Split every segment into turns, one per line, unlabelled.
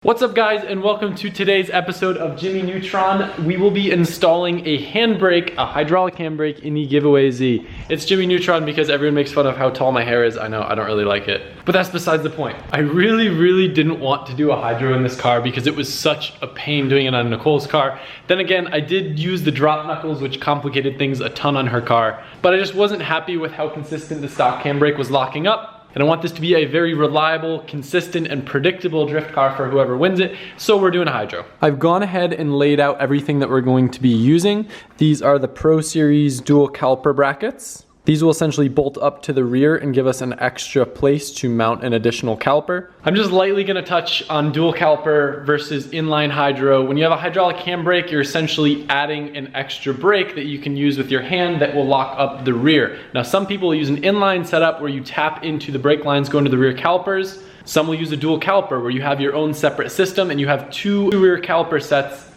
What's up guys, and welcome to today's episode of Jimmy Neutron. We will be installing a handbrake, a hydraulic handbrake in the Giveaway Z. It's Jimmy Neutron because everyone makes fun of how tall my hair is. I know, I don't really like it, but that's besides the point. I really didn't want to do a hydro in this car because it was such a pain doing it on Nicole's car. Then again, I did use the drop knuckles, which complicated things a ton on her car, but I just wasn't happy with how consistent the stock handbrake was locking up. And I want this to be a very reliable, consistent, and predictable drift car for whoever wins it, so we're doing a hydro. I've gone ahead and laid out everything that we're going to be using. These are the Pro Series dual caliper brackets. These will essentially bolt up to the rear and give us an extra place to mount an additional caliper. I'm just lightly gonna touch on dual caliper versus inline hydro. When you have a hydraulic handbrake, you're essentially adding an extra brake that you can use with your hand that will lock up the rear. Now, some people use an inline setup where you tap into the brake lines going to the rear calipers. Some will use a dual caliper where you have your own separate system and you have two rear caliper sets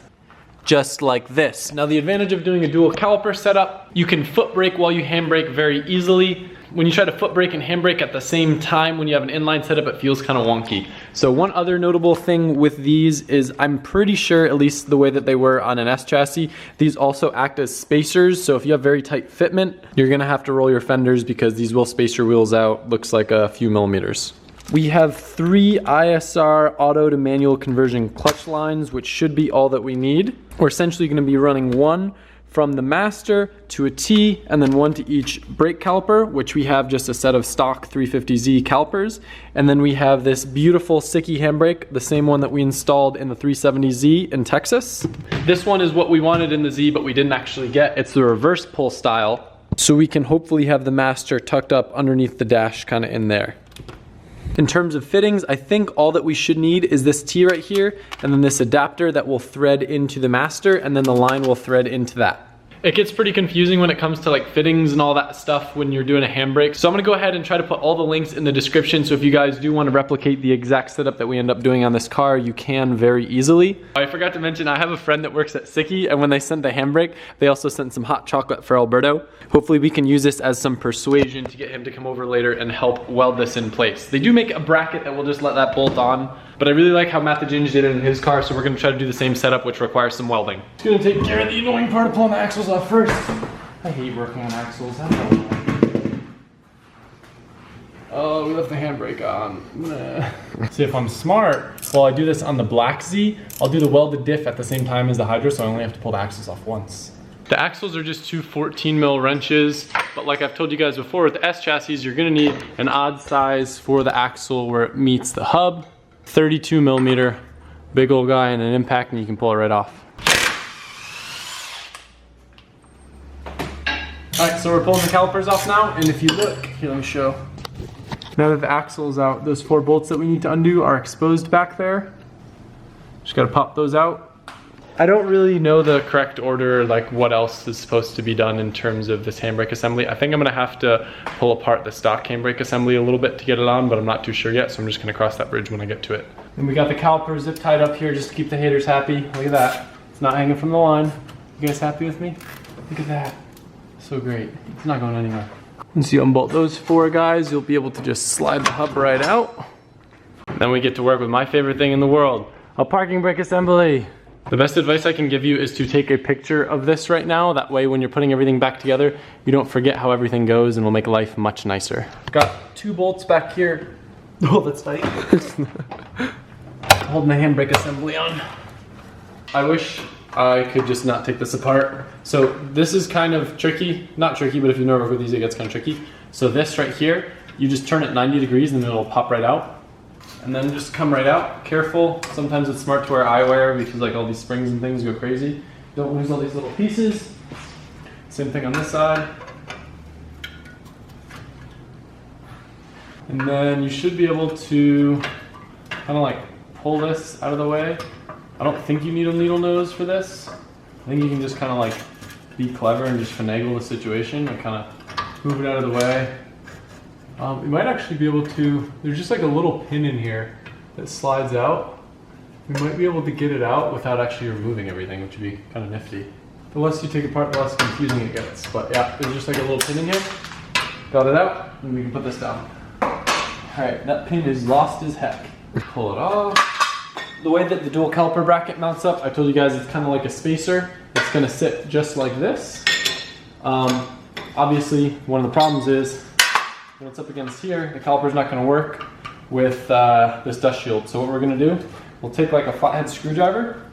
just like this. Now, the advantage of doing a dual caliper setup, you can foot brake while you handbrake very easily. When you try to foot brake and handbrake at the same time when you have an inline setup, it feels kind of wonky. So one other notable thing with these is I'm pretty sure, at least the way that they were on an S chassis, these also act as spacers. So if you have very tight fitment, you're gonna have to roll your fenders because these will space your wheels out, looks like a few millimeters. We have 3 ISR Auto to manual conversion clutch lines, which should be all that we need. We're essentially going to be running one from the master to a T, and then one to each brake caliper, which we have just a set of stock 350Z calipers. And then we have this beautiful Sikky handbrake, the same one that we installed in the 370Z in Texas. This one is what we wanted in the Z, but we didn't actually get. It's the reverse pull style, so we can hopefully have the master tucked up underneath the dash, kind of in there. In terms of fittings, I think all that we should need is this T right here, and then this adapter that will thread into the master, and then the line will thread into that. It gets pretty confusing when it comes to like fittings and all that stuff when you're doing a handbrake. So I'm gonna go ahead and try to put all the links in the description, so if you guys do want to replicate the exact setup that we end up doing on this car, you can very easily. I forgot to mention, I have a friend that works at Sikky, and when they sent the handbrake, they also sent some hot chocolate for Alberto. Hopefully we can use this as some persuasion to get him to come over later and help weld this in place. They do make a bracket that will just let that bolt on, but I really like how Matt the Ginge did it in his car, so we're gonna try to do the same setup, which requires some welding. It's gonna take care of the annoying part of pulling the axles off first. I hate working on axles. I don't know. Oh, we left the handbrake on. Nah. See, if I'm smart, while I do this on the black Z, I'll do the welded diff at the same time as the hydro, so I only have to pull the axles off once. The axles are just two 14 mil wrenches, but like I've told you guys before, with the S chassis, you're gonna need an odd size for the axle where it meets the hub. 32 millimeter, big old guy and an impact, and you can pull it right off. All right, so we're pulling the calipers off now, and if you look, here, let me show. Now that the axle is out, those 4 bolts that we need to undo are exposed back there. Just gotta pop those out. I don't really know the correct order, like what else is supposed to be done in terms of this handbrake assembly. I think I'm gonna have to pull apart the stock handbrake assembly a little bit to get it on, but I'm not too sure yet, so I'm just gonna cross that bridge when I get to it. And we got the caliper zip tied up here just to keep the haters happy. Look at that. It's not hanging from the line. You guys happy with me? Look at that. So great. It's not going anywhere. Once you unbolt those 4 guys, you'll be able to just slide the hub right out. Then we get to work with my favorite thing in the world, a parking brake assembly. The best advice I can give you is to take a picture of this right now. That way when you're putting everything back together, you don't forget how everything goes, and will make life much nicer. Got 2 bolts back here. Oh, that's tight. Holding the handbrake assembly on. I wish I could just not take this apart. So this is kind of tricky. Not tricky, but if you know work with these, it gets kind of tricky. So this right here, you just turn it 90 degrees and it'll pop right out. And then just come right out, careful. Sometimes it's smart to wear eyewear because like all these springs and things go crazy. Don't lose all these little pieces. Same thing on this side. And then you should be able to kind of like pull this out of the way. I don't think you need a needle nose for this. I think you can just kind of like be clever and just finagle the situation and kind of move it out of the way. You might actually be able to, there's just like a little pin in here that slides out. We might be able to get it out without actually removing everything, which would be kind of nifty. The less you take apart, the less confusing it gets. But yeah, there's just like a little pin in here. Got it out, and we can put this down. All right, that pin is lost as heck. Pull it off. the way that the dual caliper bracket mounts up, I told you guys it's kind of like a spacer. It's gonna sit just like this. Obviously, one of the problems is when it's up against here, the caliper's not gonna work with this dust shield. So what we're gonna do, we'll take like a flathead screwdriver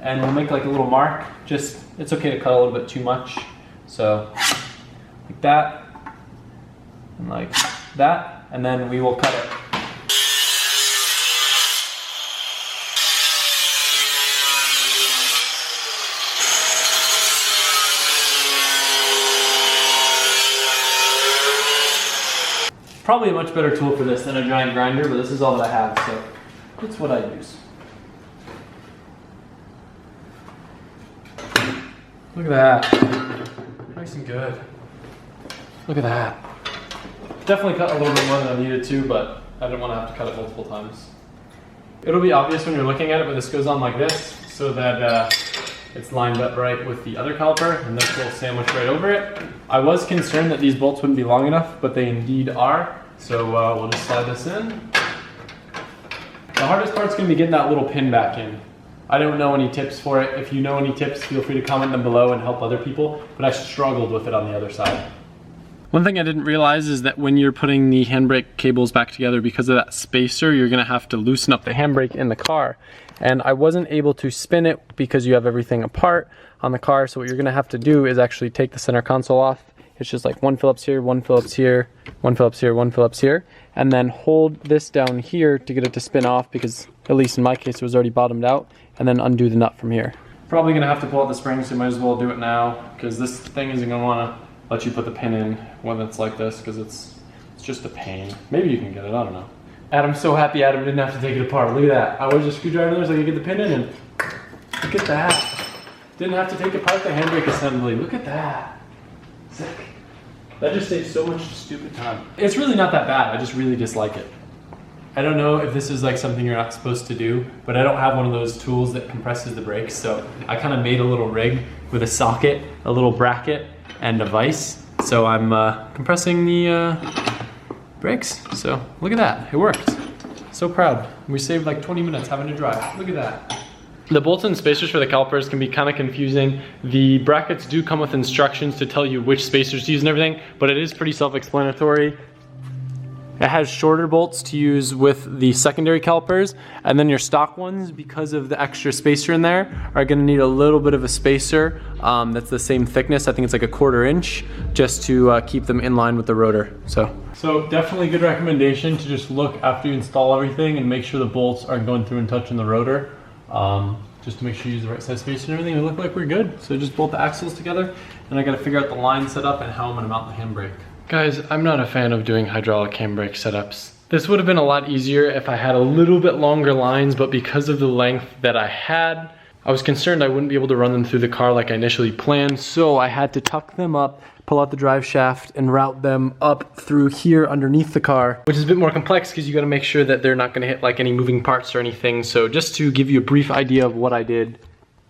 and we'll make like a little mark. Just, it's okay to cut a little bit too much. So like that, and like that, and then we will cut it. Probably a much better tool for this than a giant grinder, but this is all that I have, so it's what I use. Look at that. Nice and good. Look at that. Definitely cut a little bit more than I needed to, but I didn't want to have to cut it multiple times. It'll be obvious when you're looking at it, but this goes on like this so that it's lined up right with the other caliper, and this will sandwich right over it. I was concerned that these bolts wouldn't be long enough, but they indeed are. So we'll just slide this in. The hardest part's gonna be getting that little pin back in. I don't know any tips for it. If you know any tips, feel free to comment them below and help other people, but I struggled with it on the other side. One thing I didn't realize is that when you're putting the handbrake cables back together, because of that spacer, you're gonna have to loosen up the handbrake in the car. And I wasn't able to spin it because you have everything apart on the car. So what you're gonna have to do is actually take the center console off. It's just like one Phillips here, one Phillips here, one Phillips here, one Phillips here. And then hold this down here to get it to spin off, because at least in my case, it was already bottomed out, and then undo the nut from here. Probably gonna have to pull out the spring, so you might as well do it now, because this thing isn't gonna wanna let you put the pin in when it's like this, because it's just a pain. Maybe you can get it, I don't know. Adam's so happy Adam didn't have to take it apart. Look at that. I was just screwdriver there so I could get the pin in, and look at that. Didn't have to take apart the handbrake assembly. Look at that. Sick. That just saves so much stupid time. It's really not that bad. I just really dislike it. I don't know if this is like something you're not supposed to do, but I don't have one of those tools that compresses the brakes, so I kind of made a little rig with a socket, a little bracket, and a vise. So I'm compressing the brakes. So look at that, it worked. So proud. We saved like 20 minutes having to drive. Look at that. The Bolton Spacers for the calipers can be kind of confusing. The brackets do come with instructions to tell you which spacers to use and everything, but it is pretty self-explanatory. It has shorter bolts to use with the secondary calipers, and then your stock ones, because of the extra spacer in there, are gonna need a little bit of a spacer that's the same thickness. I think it's like 1/4 inch, just to keep them in line with the rotor. So definitely good recommendation to just look after you install everything and make sure the bolts aren't going through and touching the rotor. Just to make sure you use the right size spacer and everything. It look like we're good. So just bolt the axles together, and I gotta figure out the line setup and how I'm gonna mount the handbrake. Guys, I'm not a fan of doing hydraulic handbrake setups. This would have been a lot easier if I had a little bit longer lines, but because of the length that I had, I was concerned I wouldn't be able to run them through the car like I initially planned, so I had to tuck them up, pull out the drive shaft, and route them up through here underneath the car, which is a bit more complex because you gotta make sure that they're not gonna hit like any moving parts or anything. So just to give you a brief idea of what I did,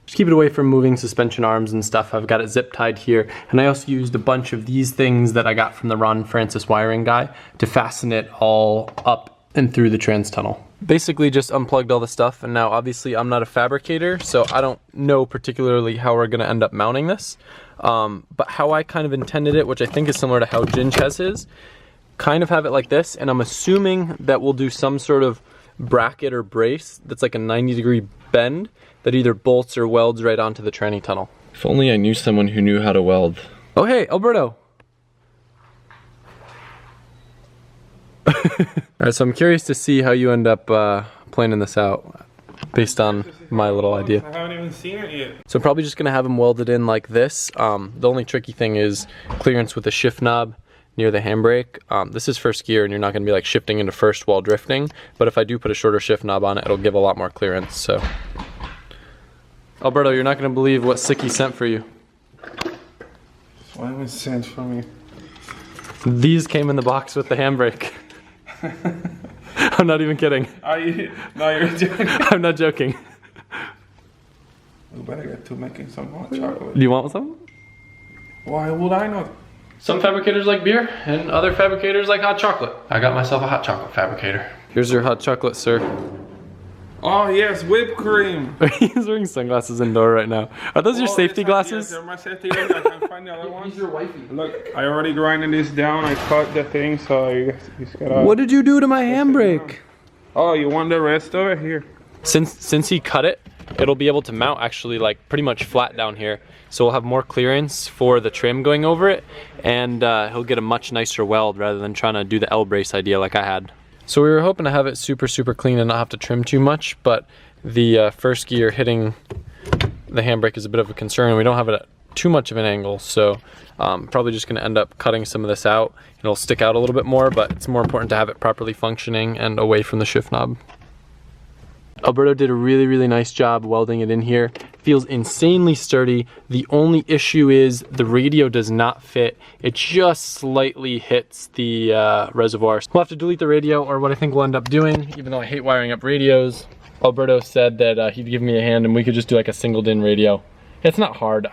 just keep it away from moving suspension arms and stuff. I've got it zip tied here. And I also used a bunch of these things that I got from the Ron Francis wiring guy to fasten it all up and through the trans tunnel. Basically just unplugged all the stuff, and now obviously I'm not a fabricator, so I don't know particularly how we're gonna end up mounting this. But how I kind of intended it, which I think is similar to how Ginge has his, kind of have it like this, and I'm assuming that we'll do some sort of bracket or brace that's like a 90-degree bend that either bolts or welds right onto the tranny tunnel. If only I knew someone who knew how to weld. Oh hey, Alberto! Alright, so I'm curious to see how you end up planning this out based on my little idea.
I haven't even seen it yet.
So I'm probably just gonna have them welded in like this. The only tricky thing is clearance with the shift knob near the handbrake. This is first gear and you're not gonna be like shifting into first while drifting, but if I do put a shorter shift knob on it, it'll give a lot more clearance, so. Alberto, you're not gonna believe what Sikky sent for you.
What was sent for me?
These came in the box with the handbrake. I'm not even kidding.
Are you? No, you're joking.
I'm not joking.
We better get to making some hot chocolate.
Do you want some?
Why would I not?
Some fabricators like beer, and other fabricators like hot chocolate. I got myself a hot chocolate fabricator. Here's your hot chocolate, sir.
Oh yes, whipped cream.
He's wearing sunglasses indoor right now. Are those your safety glasses?
Yes, they're my safety glasses. I can't find the other ones.
He's your wifey.
Look, I already grinded this down. I cut the thing, so you just gotta...
What did you do to my handbrake?
Oh, you want the rest of it? Here.
Since he cut it, it'll be able to mount actually like pretty much flat down here. So we'll have more clearance for the trim going over it, and he'll get a much nicer weld rather than trying to do the L brace idea like I had. So we were hoping to have it super clean and not have to trim too much, but the first gear hitting the handbrake is a bit of a concern. We don't have it at too much of an angle, so probably just gonna end up cutting some of this out. It'll stick out a little bit more, but it's more important to have it properly functioning and away from the shift knob. Alberto did a really nice job welding it in here. Feels insanely sturdy. The only issue is the radio does not fit. It just slightly hits the reservoir. We'll have to delete the radio, or what I think we'll end up doing, even though I hate wiring up radios. Alberto said that he'd give me a hand and we could just do like a single DIN radio. It's not hard,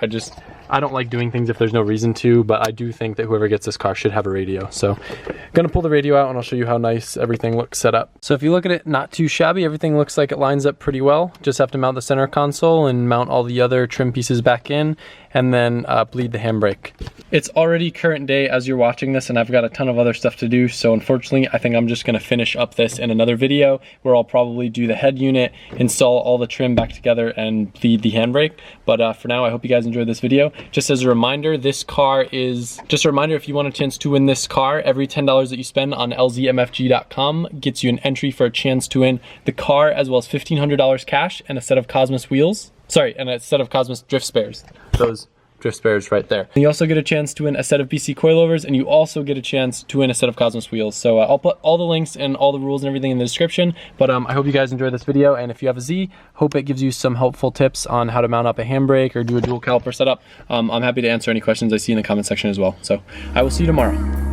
I don't like doing things if there's no reason to, but I do think that whoever gets this car should have a radio. So I'm gonna pull the radio out and I'll show you how nice everything looks set up. So if you look at it, not too shabby. Everything looks like it lines up pretty well. Just have to mount the center console and mount all the other trim pieces back in, and then bleed the handbrake. It's already current day as you're watching this, and I've got a ton of other stuff to do. So unfortunately, I think I'm just gonna finish up this in another video where I'll probably do the head unit, install all the trim back together, and bleed the handbrake. But for now, I hope you guys enjoyed this video. Just as a reminder, this car is, just a reminder, if you want a chance to win this car, every $10 that you spend on lzmfg.com gets you an entry for a chance to win the car, as well as $1,500 cash and a set of Cosmos wheels. Sorry, and a set of Cosmos drift spares. Those drift spares right there. And you also get a chance to win a set of BC coilovers, and you also get a chance to win a set of Cosmos wheels. So I'll put all the links and all the rules and everything in the description, but I hope you guys enjoyed this video, and if you have a Z, hope it gives you some helpful tips on how to mount up a handbrake or do a dual caliper setup. I'm happy to answer any questions I see in the comment section as well. So I will see you tomorrow.